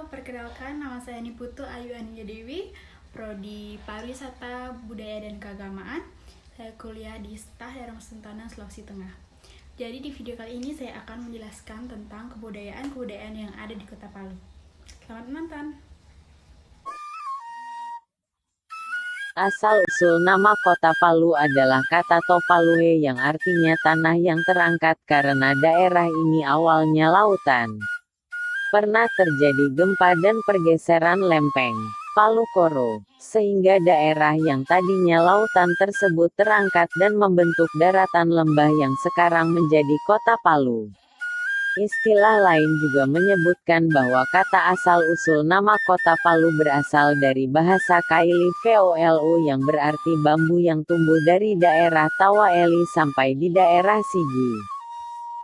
Perkenalkan nama saya Niputu Ayu Ania Dewi, Prodi Pariwisata, Budaya dan Keagamaan. Saya kuliah di STAH Daerah Sentanan, Sulawesi Tengah. Jadi di video kali ini saya akan menjelaskan tentang kebudayaan yang ada di Kota Palu. Selamat menonton. Asal-usul nama Kota Palu adalah kata Topaluhe yang artinya tanah yang terangkat karena daerah ini awalnya lautan. Pernah terjadi gempa dan pergeseran lempeng Palu Koro, sehingga daerah yang tadinya lautan tersebut terangkat dan membentuk daratan lembah yang sekarang menjadi Kota Palu. Istilah lain juga menyebutkan bahwa kata asal-usul nama Kota Palu berasal dari bahasa Kaili Volu yang berarti bambu yang tumbuh dari daerah Tawaeli sampai di daerah Sigi.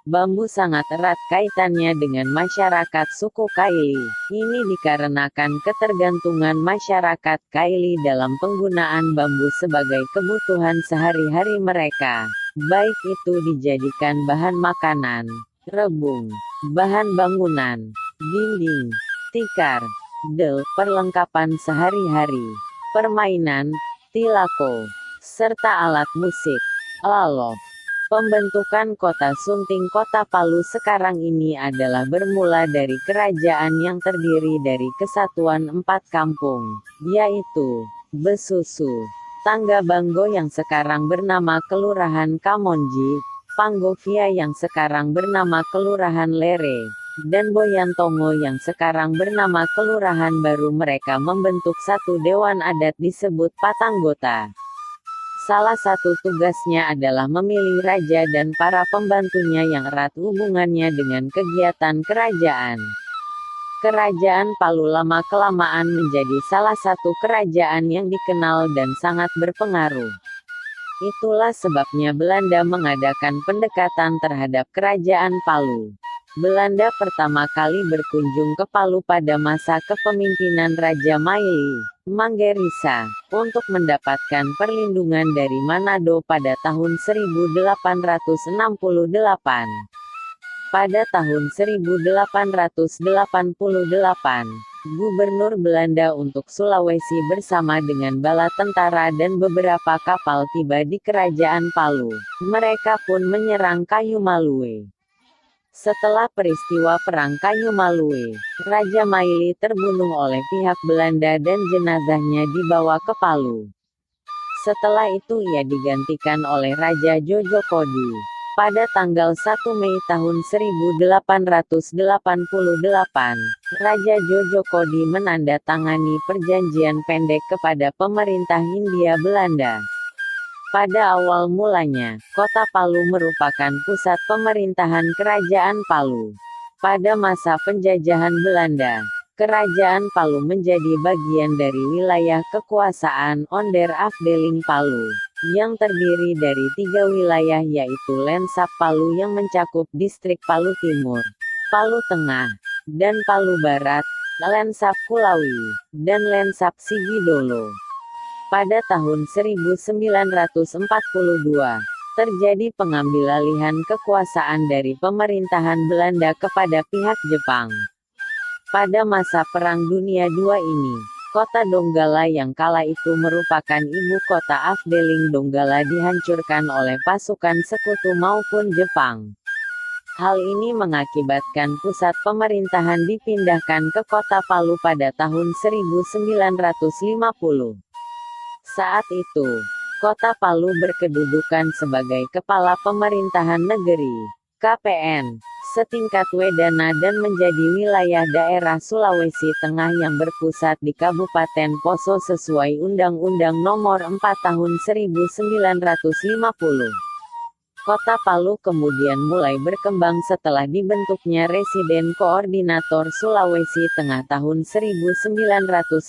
Bambu sangat erat kaitannya dengan masyarakat suku Kaili. Ini dikarenakan ketergantungan masyarakat Kaili dalam penggunaan bambu sebagai kebutuhan sehari-hari mereka, baik itu dijadikan bahan makanan, rebung, bahan bangunan, dinding, tikar, del, perlengkapan sehari-hari, permainan, tilako, serta alat musik, lalof. Pembentukan kota Sunting Kota Palu sekarang ini adalah bermula dari kerajaan yang terdiri dari kesatuan 4 kampung, yaitu Besusu, Tanggabanggo yang sekarang bernama Kelurahan Kamonji, Panggovia yang sekarang bernama Kelurahan Lere, dan Boyantongo yang sekarang bernama Kelurahan Baru. Mereka membentuk satu dewan adat disebut Patanggota. Salah satu tugasnya adalah memilih raja dan para pembantunya yang erat hubungannya dengan kegiatan kerajaan. Kerajaan Palu lama-kelamaan menjadi salah satu kerajaan yang dikenal dan sangat berpengaruh. Itulah sebabnya Belanda mengadakan pendekatan terhadap Kerajaan Palu. Belanda pertama kali berkunjung ke Palu pada masa kepemimpinan Raja Maili Manggerisa, untuk mendapatkan perlindungan dari Manado pada tahun 1868. Pada tahun 1888, Gubernur Belanda untuk Sulawesi bersama dengan bala tentara dan beberapa kapal tiba di Kerajaan Palu. Mereka pun menyerang Kayu Malue. Setelah peristiwa Perang Kayu Malue, Raja Maili terbunuh oleh pihak Belanda dan jenazahnya dibawa ke Palu. Setelah itu ia digantikan oleh Raja Jojo Kodi. Pada tanggal 1 Mei tahun 1888, Raja Jojo Kodi menandatangani perjanjian pendek kepada pemerintah Hindia Belanda. Pada awal mulanya, Kota Palu merupakan pusat pemerintahan Kerajaan Palu. Pada masa penjajahan Belanda, Kerajaan Palu menjadi bagian dari wilayah kekuasaan Onder Afdeling Palu, yang terdiri dari 3 wilayah yaitu Lensap Palu yang mencakup distrik Palu Timur, Palu Tengah, dan Palu Barat, Lensap Kulawi, dan Lensap Sigidolo. Pada tahun 1942, terjadi pengambilalihan kekuasaan dari pemerintahan Belanda kepada pihak Jepang. Pada masa Perang Dunia II ini, kota Donggala yang kala itu merupakan ibu kota Afdeling Donggala dihancurkan oleh pasukan sekutu maupun Jepang. Hal ini mengakibatkan pusat pemerintahan dipindahkan ke Kota Palu pada tahun 1950. Saat itu, Kota Palu berkedudukan sebagai Kepala Pemerintahan Negeri, KPN, setingkat Wedana dan menjadi wilayah daerah Sulawesi Tengah yang berpusat di Kabupaten Poso sesuai Undang-Undang Nomor 4 Tahun 1950. Kota Palu kemudian mulai berkembang setelah dibentuknya Residen Koordinator Sulawesi Tengah tahun 1957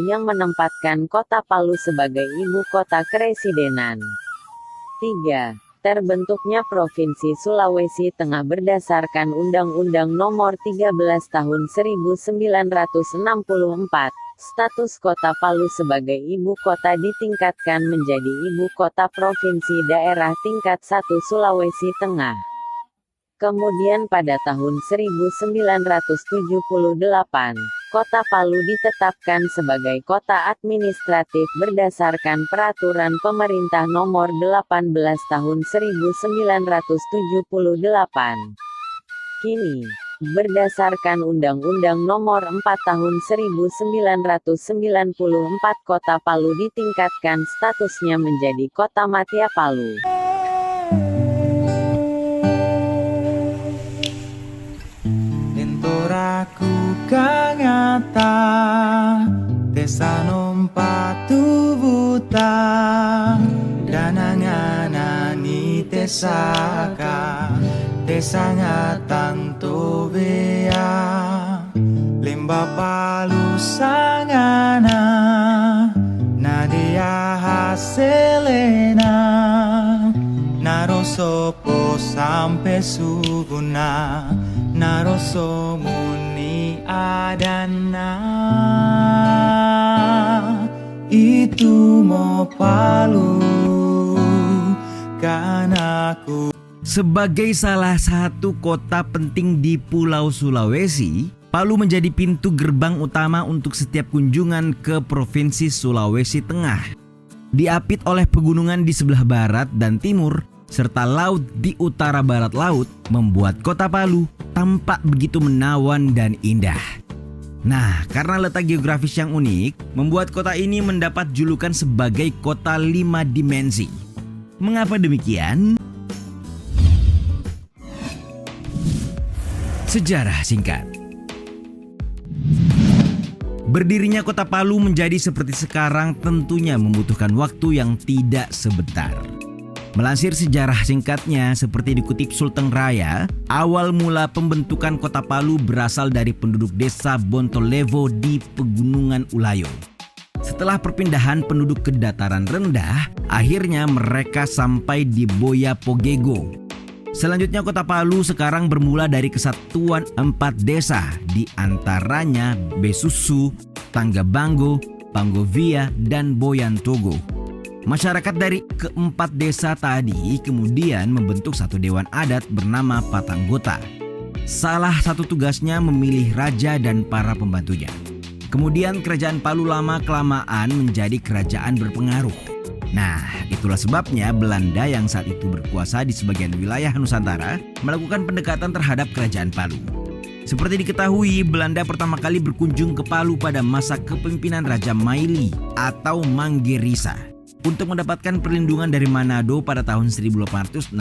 yang menempatkan Kota Palu sebagai ibu kota keresidenan. 3. Terbentuknya Provinsi Sulawesi Tengah berdasarkan Undang-Undang Nomor 13 Tahun 1964. Status Kota Palu sebagai ibu kota ditingkatkan menjadi ibu kota provinsi daerah tingkat 1 Sulawesi Tengah. Kemudian pada tahun 1978, Kota Palu ditetapkan sebagai kota administratif berdasarkan Peraturan Pemerintah Nomor 18 Tahun 1978. Kini, berdasarkan Undang-Undang Nomor 4 Tahun 1994, Kota Palu ditingkatkan statusnya menjadi Kota Matia Palu. Entoraku kangata Desa nompatu buta Dananganani tesaka Desa ngatang tobea Limba Palu sangana Nadia haselena Narosopo sampai suguna Naroso muni adana Itu mo Palu Kan aku. Sebagai salah satu kota penting di Pulau Sulawesi, Palu menjadi pintu gerbang utama untuk setiap kunjungan ke Provinsi Sulawesi Tengah. Diapit oleh pegunungan di sebelah barat dan timur, serta laut di utara barat laut, membuat kota Palu tampak begitu menawan dan indah. Nah, karena letak geografis yang unik, membuat kota ini mendapat julukan sebagai kota 5 dimensi. Mengapa demikian? Sejarah singkat. Berdirinya kota Palu menjadi seperti sekarang tentunya membutuhkan waktu yang tidak sebentar. Melansir sejarah singkatnya seperti dikutip Sultan Raya, awal mula pembentukan kota Palu berasal dari penduduk desa Bontolevo di Pegunungan Ulayo. Setelah perpindahan penduduk ke dataran rendah, akhirnya mereka sampai di Boya Pogego. Selanjutnya kota Palu sekarang bermula dari kesatuan 4 desa, di antaranya Besusu, Tanggabango, Panggovia, dan Boyantogo. Masyarakat dari keempat desa tadi kemudian membentuk satu dewan adat bernama Patanggota. Salah satu tugasnya memilih raja dan para pembantunya. Kemudian kerajaan Palu lama-kelamaan menjadi kerajaan berpengaruh. Nah, itulah sebabnya Belanda yang saat itu berkuasa di sebagian wilayah Nusantara melakukan pendekatan terhadap kerajaan Palu. Seperti diketahui, Belanda pertama kali berkunjung ke Palu pada masa kepemimpinan Raja Maili atau Manggerisa untuk mendapatkan perlindungan dari Manado pada tahun 1868.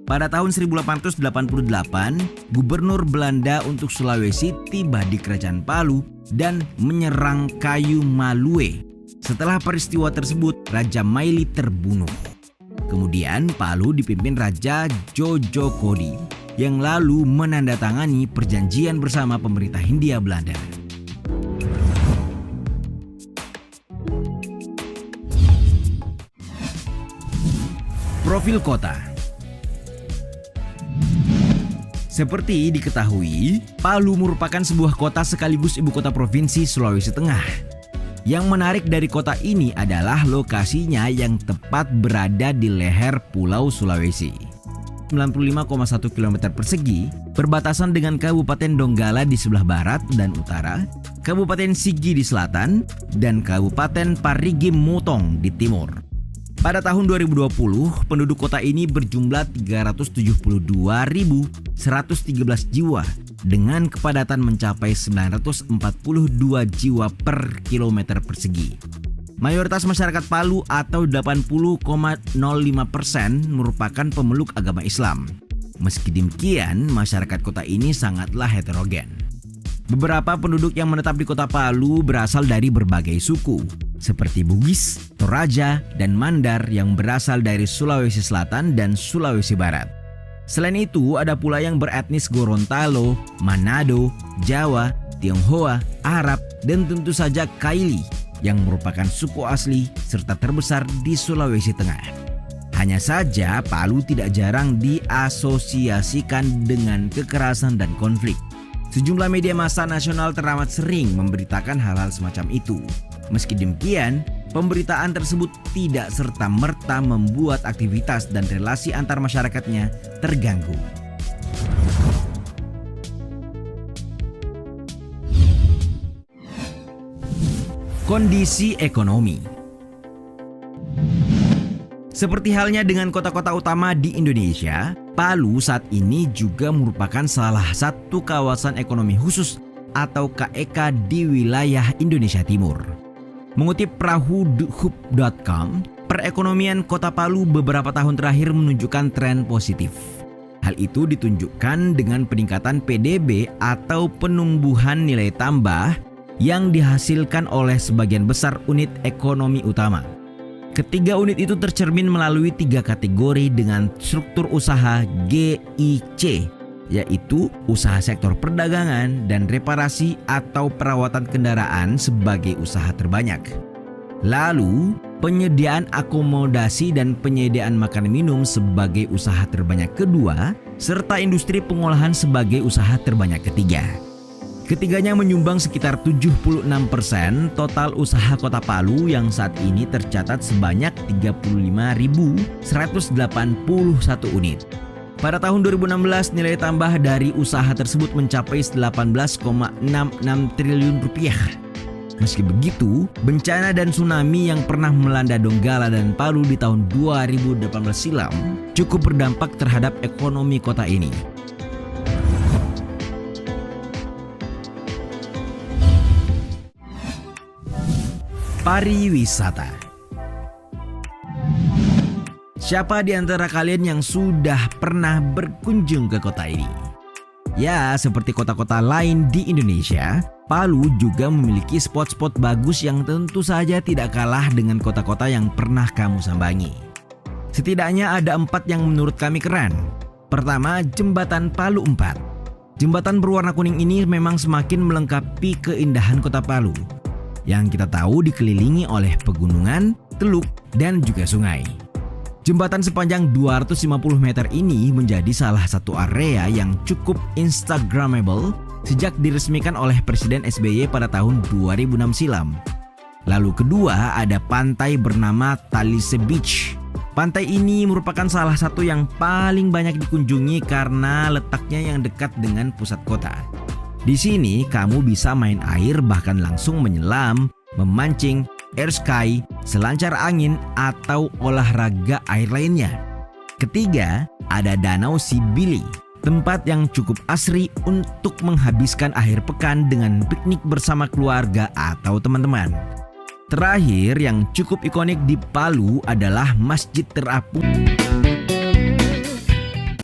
Pada tahun 1888, Gubernur Belanda untuk Sulawesi tiba di kerajaan Palu dan menyerang Kayu Malue. Setelah peristiwa tersebut, Raja Maili terbunuh. Kemudian Palu dipimpin Raja Jojo Kodi yang lalu menandatangani perjanjian bersama pemerintah Hindia Belanda. Profil kota. Seperti diketahui, Palu merupakan sebuah kota sekaligus ibu kota provinsi Sulawesi Tengah. Yang menarik dari kota ini adalah lokasinya yang tepat berada di leher Pulau Sulawesi. 95,1 km persegi, berbatasan dengan Kabupaten Donggala di sebelah barat dan utara, Kabupaten Sigi di selatan, dan Kabupaten Parigi Motong di timur. Pada tahun 2020, penduduk kota ini berjumlah 372.113 jiwa dengan kepadatan mencapai 942 jiwa per kilometer persegi. Mayoritas masyarakat Palu atau 80,05% merupakan pemeluk agama Islam. Meski demikian, masyarakat kota ini sangatlah heterogen. Beberapa penduduk yang menetap di kota Palu berasal dari berbagai suku, seperti Bugis, Toraja, dan Mandar yang berasal dari Sulawesi Selatan dan Sulawesi Barat. Selain itu, ada pula yang beretnis Gorontalo, Manado, Jawa, Tionghoa, Arab, dan tentu saja Kaili yang merupakan suku asli serta terbesar di Sulawesi Tengah. Hanya saja, Palu tidak jarang diasosiasikan dengan kekerasan dan konflik. Sejumlah media massa nasional teramat sering memberitakan hal-hal semacam itu. Meski demikian, pemberitaan tersebut tidak serta-merta membuat aktivitas dan relasi antar masyarakatnya terganggu. Kondisi ekonomi. Seperti halnya dengan kota-kota utama di Indonesia, Palu saat ini juga merupakan salah satu kawasan ekonomi khusus atau KEK di wilayah Indonesia Timur. Mengutip perahu.hub.com, perekonomian Kota Palu beberapa tahun terakhir menunjukkan tren positif. Hal itu ditunjukkan dengan peningkatan PDB atau penumbuhan nilai tambah yang dihasilkan oleh sebagian besar unit ekonomi utama. Ketiga unit itu tercermin melalui 3 kategori dengan struktur usaha GIC, yaitu usaha sektor perdagangan dan reparasi atau perawatan kendaraan sebagai usaha terbanyak. Lalu, penyediaan akomodasi dan penyediaan makan minum sebagai usaha terbanyak kedua, serta industri pengolahan sebagai usaha terbanyak ketiga. Ketiganya menyumbang sekitar 76% total usaha Kota Palu yang saat ini tercatat sebanyak 35.181 unit. Pada tahun 2016, nilai tambah dari usaha tersebut mencapai 18,66 triliun rupiah. Meski begitu, bencana dan tsunami yang pernah melanda Donggala dan Palu di tahun 2018 silam cukup berdampak terhadap ekonomi kota ini. Pariwisata. Siapa di antara kalian yang sudah pernah berkunjung ke kota ini? Ya, seperti kota-kota lain di Indonesia, Palu juga memiliki spot-spot bagus yang tentu saja tidak kalah dengan kota-kota yang pernah kamu sambangi. Setidaknya ada 4 yang menurut kami keren. Pertama, Jembatan Palu 4. Jembatan berwarna kuning ini memang semakin melengkapi keindahan kota Palu, yang kita tahu dikelilingi oleh pegunungan, teluk, dan juga sungai. Jembatan sepanjang 250 meter ini menjadi salah satu area yang cukup instagramable sejak diresmikan oleh Presiden SBY pada tahun 2006 silam. Lalu kedua ada pantai bernama Talise Beach. Pantai ini merupakan salah satu yang paling banyak dikunjungi karena letaknya yang dekat dengan pusat kota. Di sini kamu bisa main air bahkan langsung menyelam, memancing, air ski, selancar angin, atau olahraga air lainnya. Ketiga, ada Danau Sibili, tempat yang cukup asri untuk menghabiskan akhir pekan dengan piknik bersama keluarga atau teman-teman. Terakhir, yang cukup ikonik di Palu adalah Masjid Terapung.